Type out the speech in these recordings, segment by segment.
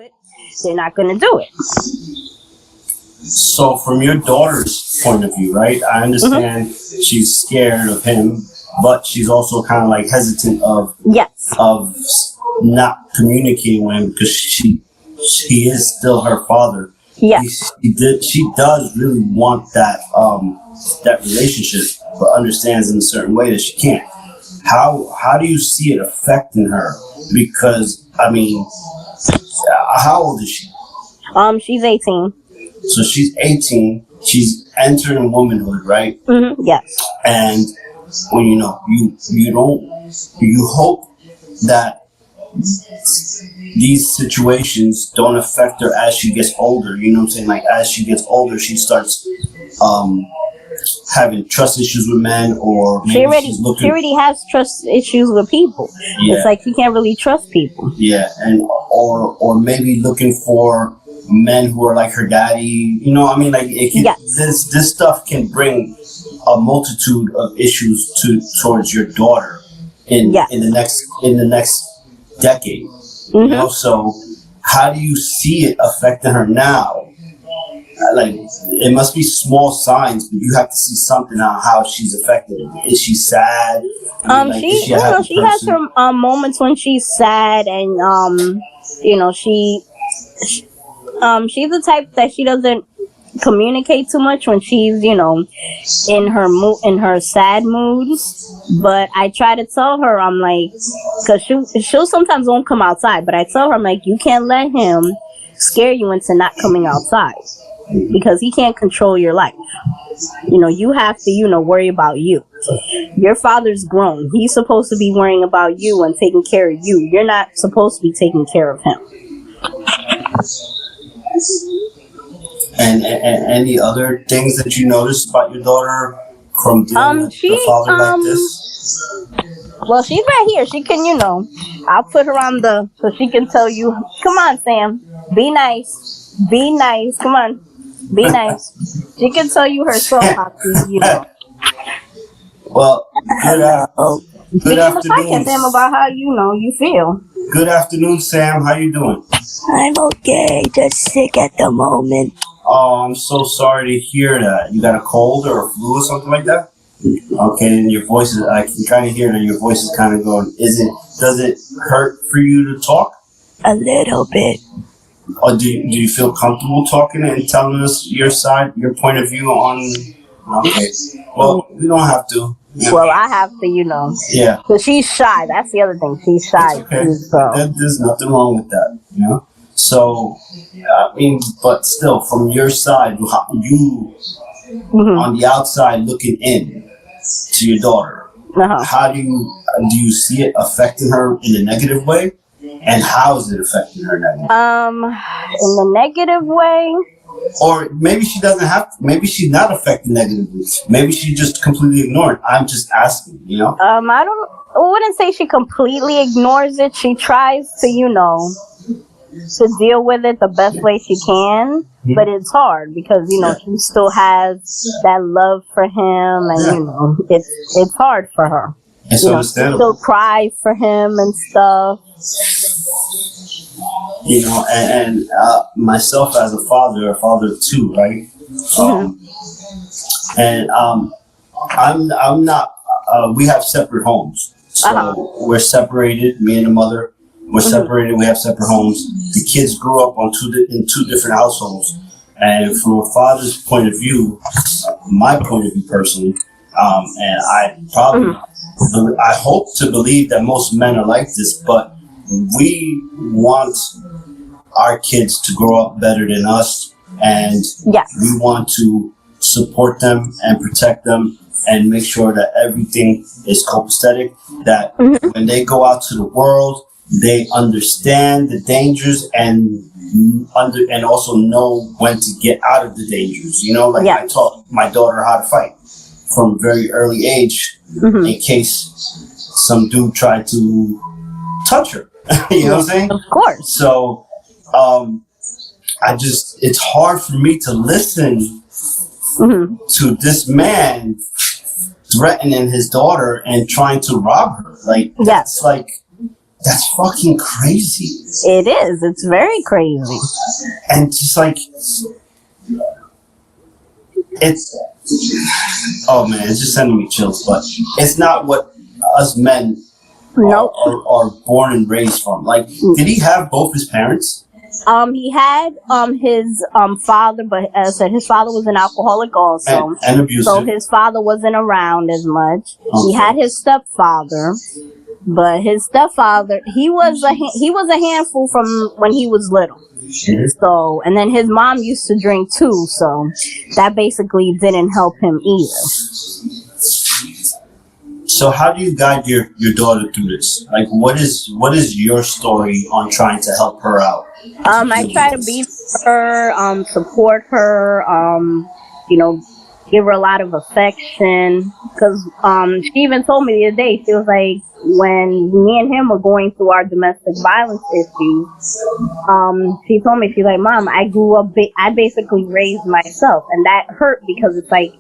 it, they're not going to do it. So from your daughter's point of view, right? I understand she's scared of him, but she's also kind of like hesitant of not communicating with him because he is still her father. Yeah. She does really want that relationship, but understands in a certain way that she can't. How do you see it affecting her? Because I mean, how old is she? She's 18. So she's 18. She's entering womanhood, right? Yes. And when you hope that these situations don't affect her as she gets older. You know what I'm saying? Like as she gets older, she starts having trust issues with men, or maybe she already has trust issues with people. Yeah. It's like she can't really trust people. Yeah, and or maybe looking for men who are like her daddy. You know, I mean, like it can, this stuff can bring a multitude of issues towards your daughter in the next decade. You know, so how do you see it affecting her now? Like, it must be small signs, but you have to see something on how she's affected. Is she sad? She has her moments when she's sad, and she's the type that she doesn't communicate too much when she's in her sad mood. But I try to tell her, I'm like, because she'll sometimes won't come outside, but I tell her, I'm like, you can't let him scare you into not coming outside, because he can't control your life. You have to worry about you. Your father's grown. He's supposed to be worrying about you and taking care of you. You're not supposed to be taking care of him. And any other things that you noticed about your daughter from dealing with the father like this? Well, she's right here. She can, I'll put her on so she can tell you, come on, Sam, be nice. Be nice. Come on, be nice. She can tell you herself how to, Well, good afternoon. Sam, about how you feel. Good afternoon, Sam. How you doing? I'm okay, just sick at the moment. Oh, I'm so sorry to hear that. You got a cold or a flu or something like that? Okay, and your voice is, I can kind of hear that your voice is kind of going, does it hurt for you to talk? A little bit. Or do you feel comfortable talking and telling us your side, your point of view on, okay. Well, you don't have to. Well, I have to, Yeah. Because she's shy. That's the other thing. She's shy. Okay. There's nothing wrong with that, So, I mean, but still, from your side, you on the outside looking in to your daughter, how do you see it affecting her in a negative way? And how is it affecting her negatively? In the negative way? Or maybe she doesn't have to, maybe she's not affected negatively. Maybe she just completely ignored it. I'm just asking, I wouldn't say she completely ignores it. She tries to, to deal with it the best way she can. But it's hard because, she still has that love for him, and, it's hard for her. It's understandable. She still cries for him and stuff. And myself as a father of two, right? I'm not. We have separate homes, so we're separated. Me and the mother, we're separated. We have separate homes. The kids grew up in two different households, and from a father's point of view, my point of view personally, and I hope to believe that most men are like this, but we want our kids to grow up better than us, and we want to support them and protect them and make sure that everything is copacetic, that when they go out to the world, they understand the dangers and also know when to get out of the dangers. I taught my daughter how to fight from a very early age in case some dude tried to touch her. You know what I'm saying? Of course. So, it's hard for me to listen to this man threatening his daughter and trying to rob her. Like, that's That's fucking crazy. It is. It's very crazy. And just like, it's, oh man, it's just sending me chills. But it's not what us men Nope. are born and raised from. Like, did he have both his parents? He had his father, but as I said, his father was an alcoholic also, and abusive. so his father wasn't around as much. Okay. He had his stepfather, but his stepfather he was a handful from when he was little. Mm-hmm. So, and then his mom used to drink too, so that basically didn't help him either. So how do you guide your daughter through this? Like, what is your story on trying to help her out? I try to be her, support her, give her a lot of affection. Because she even told me the other day, she was like, when me and him were going through our domestic violence issues, she told me, she's like, Mom, I grew up, I basically raised myself. And that hurt because it's like,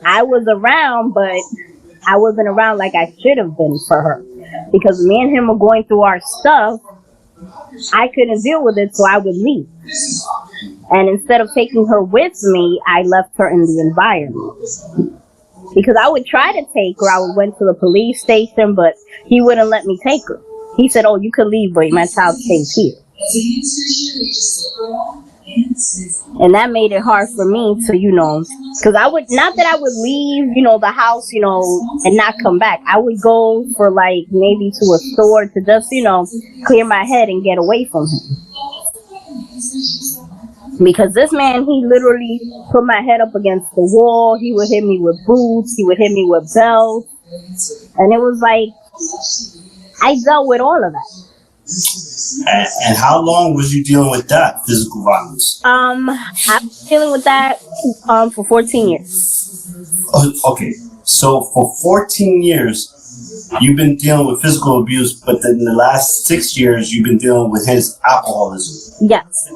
I was around, but I wasn't around like I should have been for her. Because me and him were going through our stuff, I couldn't deal with it, so I would leave. And instead of taking her with me, I left her in the environment. Because I would try to take her. I went to the police station, but he wouldn't let me take her. He said, oh, you could leave, but my child stays here. And that made it hard for me to, because I would, not that I would leave, the house, and not come back. I would go for like maybe to a store to just, clear my head and get away from him. Because this man, he literally put my head up against the wall. He would hit me with boots. He would hit me with belts. And it was like, I dealt with all of that. And how long was you dealing with that physical violence? I've been dealing with that for 14 years. Okay, so for 14 years, you've been dealing with physical abuse, but then in the last 6 years, you've been dealing with his alcoholism. Yes.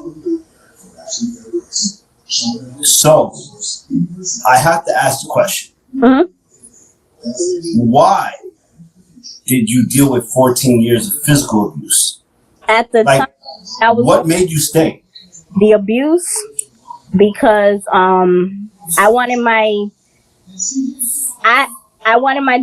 So, I have to ask the question. Mm-hmm. Why did you deal with 14 years of physical abuse? At the time, I was. What made you stay? The abuse, because I wanted my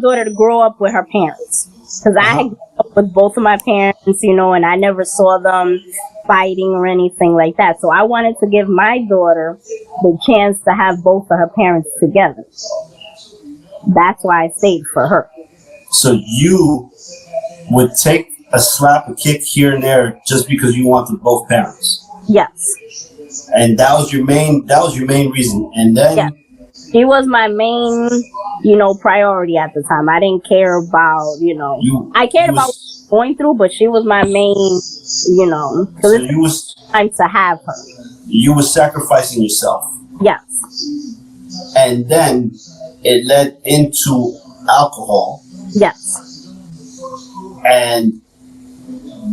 daughter to grow up with her parents, because I had grown up with both of my parents, and I never saw them fighting or anything like that. So I wanted to give my daughter the chance to have both of her parents together. That's why I stayed for her. So you would take a slap, a kick here and there just because you wanted both parents. Yes. And that was your main reason. And then she was my main, priority at the time. I didn't care about, I cared about what I was going through, but she was my main, because it's time to have her. You were sacrificing yourself. Yes. And then it led into alcohol. Yes. And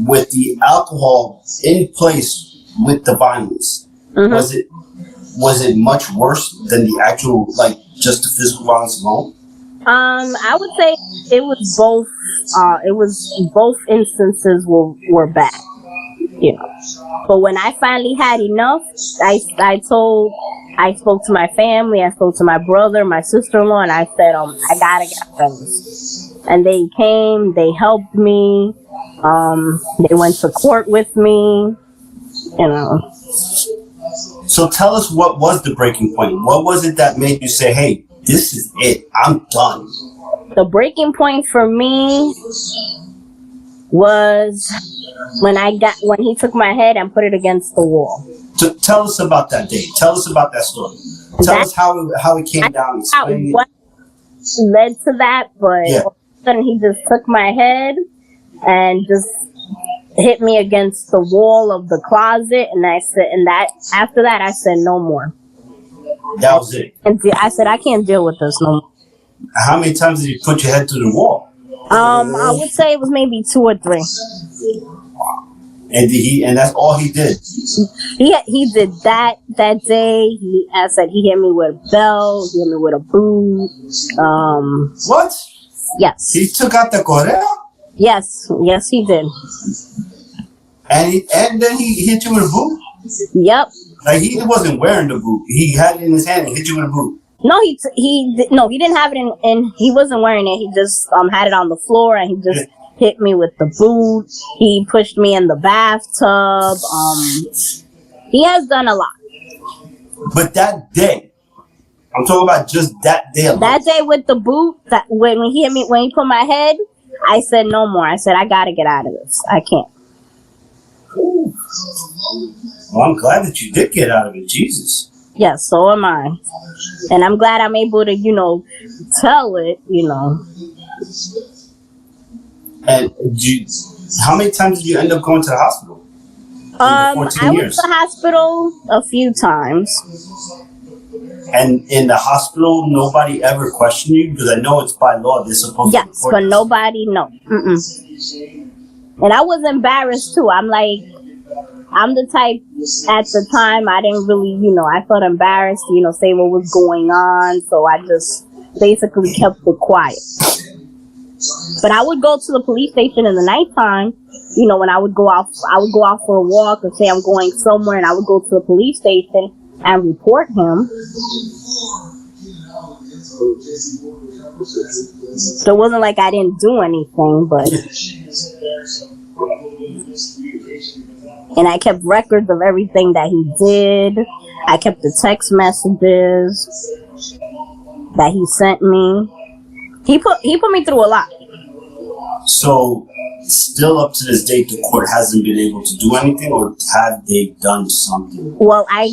with the alcohol in place with the violence, was it much worse than the actual, just the physical violence alone? I would say it was both. Both instances were bad, But when I finally had enough, I spoke to my family, I spoke to my brother, my sister-in-law, and I said, I gotta get friends. And they came, they helped me, they went to court with me, So tell us, what was the breaking point? What was it that made you say, hey, this is it, I'm done? The breaking point for me was when he took my head and put it against the wall. So tell us about that day. Tell us about that story. Tell us how it came down. What led to that, but all of a sudden he just took my head and just hit me against the wall of the closet, and after that I said no more. That was it. And I said I can't deal with this no more. How many times did you put your head to the wall? I would say it was maybe 2 or 3. And that's all he did. He did that day. I said he hit me with a belt, he hit me with a boot. What? Yes. He took out the correa? Yes, yes, he did. And then he hit you with a boot. Yep. Like he wasn't wearing the boot. He had it in his hand and hit you with a boot. No, he didn't have it in. He wasn't wearing it. He just had it on the floor, and he just hit me with the boot. He pushed me in the bathtub. He has done a lot. But that day, I'm talking about just that day alone. That day with the boot, that when he hit me, when he put my head, I said no more. I said I gotta get out of this. I can't. Well, I'm glad that you did get out of it. Jesus. Yes, so am I. And I'm glad I'm able to, tell it, And how many times did you end up going to the hospital? I went to the hospital a few times. And in the hospital, nobody ever questioned you? Because I know it's by law, they're supposed to report. Yes, but nobody, no. And I was embarrassed too. I'm the type, at the time, I didn't really, I felt embarrassed to, say what was going on. So I just basically kept it quiet. But I would go to the police station in the nighttime, when I would go out for a walk or say I'm going somewhere, and I would go to the police station and report him. So it wasn't like I didn't do anything, but... And I kept records of everything that he did. I kept the text messages that he sent me. He put me through a lot. So, still up to this date, the court hasn't been able to do anything, or have they done something? Well, I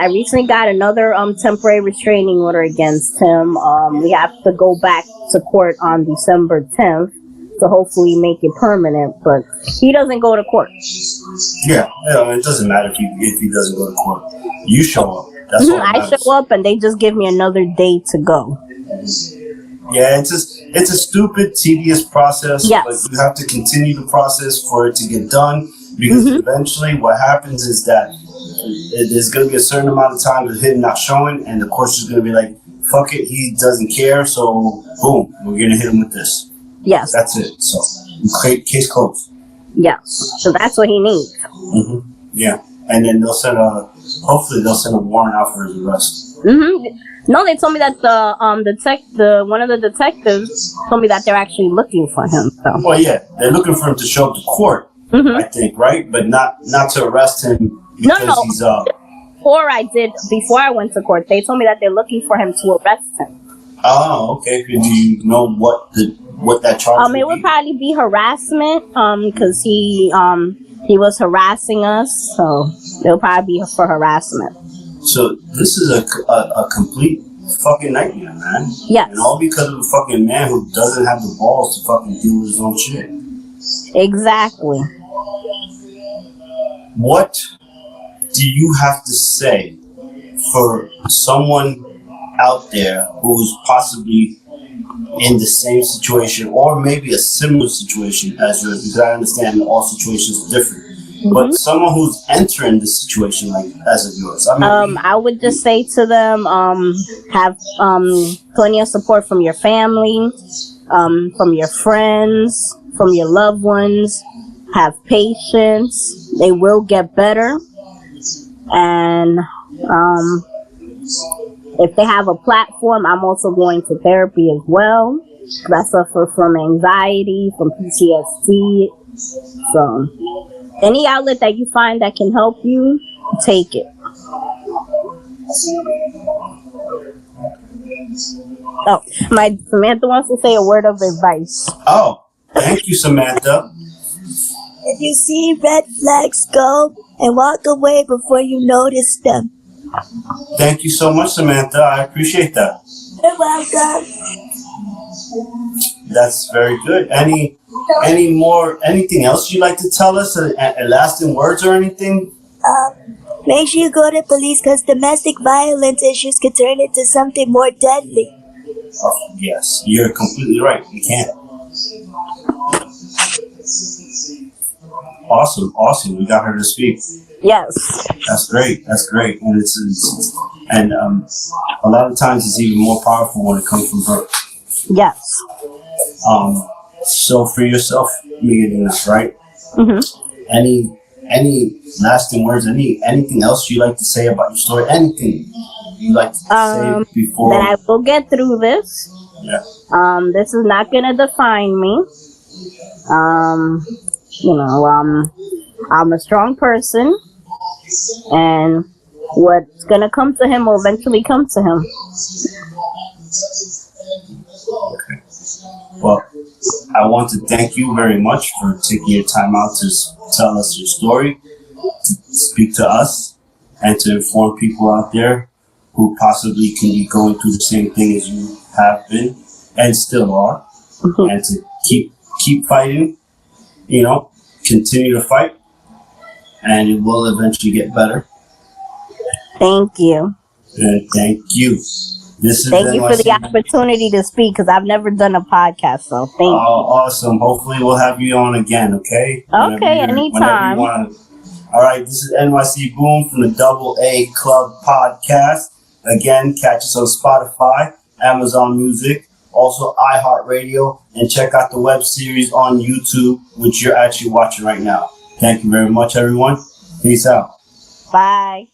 recently got another temporary restraining order against him. We have to go back to court on December 10th to hopefully make it permanent, but he doesn't go to court. Yeah, it doesn't matter if he doesn't go to court. You show up. That's all that matters. I show up, and they just give me another day to go. Yeah, it's a stupid, tedious process. Yes. But you have to continue the process for it to get done, because eventually what happens is that there's going to be a certain amount of time of him not showing, and the court's just going to be like, fuck it, he doesn't care, so boom, we're going to hit him with this. Yes. That's it. So, case closed. Yeah. So that's what he needs. Mm-hmm. Yeah. And then hopefully they'll send a warrant out for his arrest. No, they told me that one of the detectives told me that they're actually looking for him. So. Well, yeah, they're looking for him to show up to court, I think, right? But not to arrest him because he's Or I did before I went to court. They told me that they're looking for him to arrest him. Oh, okay. Do you know what that charge would be? It would probably be harassment, because he was harassing us, so it'll probably be for harassment. So this is a complete fucking nightmare, man. Yes. And all because of a fucking man who doesn't have the balls to fucking deal with his own shit. Exactly. What do you have to say for someone out there who's possibly in the same situation, or maybe a similar situation as yours? Because I understand all situations are different. But someone who's entering the situation like as of yours, I would just say to them, have plenty of support from your family, from your friends, from your loved ones. Have patience; they will get better. And if they have a platform, I'm also going to therapy as well. I suffer from anxiety, from PTSD, so. Any outlet that you find that can help you, take it. Oh, my Samantha wants to say a word of advice. Oh, thank you, Samantha. If you see red flags, go and walk away before you notice them. Thank you so much, Samantha. I appreciate that. You're welcome. That's very good. Anything else you'd like to tell us? Lasting words or anything? Make sure you go to police, because domestic violence issues could turn into something more deadly. Oh, yes, you're completely right. You can't. Awesome. We got her to speak. Yes. That's great. And a lot of times it's even more powerful when it comes from her. Yes. So for yourself, Miguelina, right? Mm-hmm. Any lasting words? Anything else you like to say about your story? Anything you like to say before? That I will get through this. Yeah. This is not gonna define me. I'm a strong person, and what's gonna come to him will eventually come to him. Okay. Well, I want to thank you very much for taking your time out to tell us your story, to speak to us, and to inform people out there who possibly can be going through the same thing as you have been and still are, and to keep fighting. Continue to fight, and it will eventually get better. Thank you. And thank you. Thank you for the opportunity to speak, because I've never done a podcast, so thank you. Awesome. Hopefully we'll have you on again, okay? Okay, anytime. All right, this is NYC Boom from the Double A Club Podcast. Again, catch us on Spotify, Amazon Music, also Iheart Radio, and check out the web series on YouTube, which you're actually watching right now. Thank you very much, everyone. Peace out. Bye.